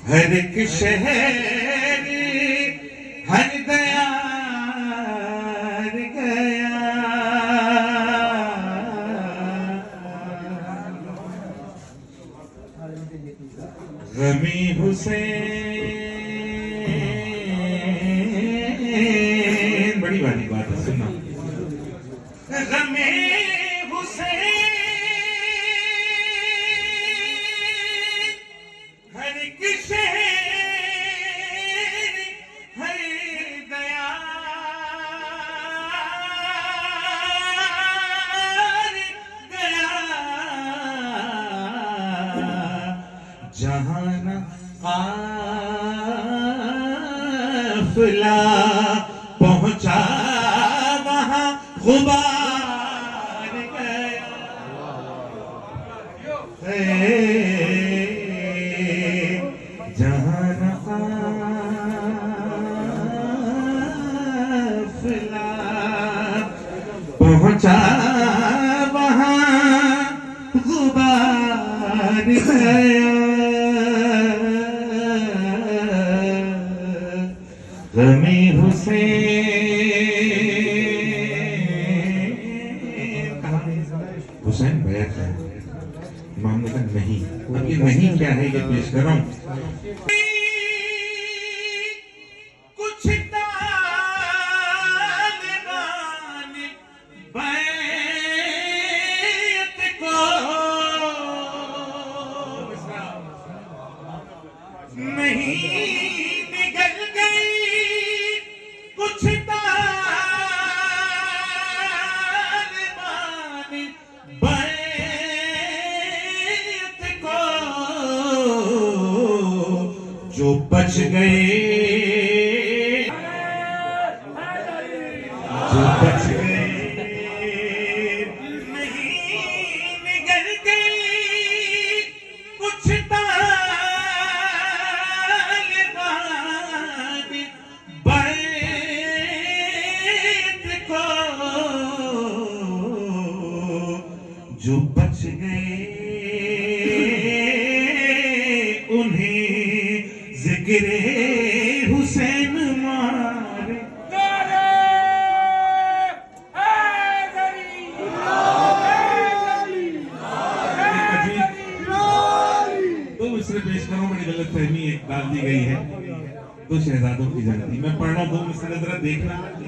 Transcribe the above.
ہر ایک شہر ہر دیار گیا غمی حسین بڑی والی بات ہے سننا غمی حسین ہر ایک شہر ہر دیار گیا جہاں قافلہ پہنچا وہاں غبار گیا جہاں قافلہ پہنچا وہاں غبار گیا غمی حسین کہاں حسین بیعت ہے امام نے کہا نہیں اب یہ نہیں کیا ہے یہ پیش کر رہا ہوں کچھ طالبان بیعت کو نہیں نگل گئی کچھ طالبان بیعت کو جو بچ گئے جو بچ گئے نہیں نگل گئی کچھ طالبان بیعت کو جو بچ گئے انہیں ذکر حسین مارے دو مصرے پیش کروں بڑی غلط فہمی ایک ڈال دی گئی ہے دو شہزادوں کی جنگی میں پڑھ رہا ہوں دو مصرے ذرا دیکھنا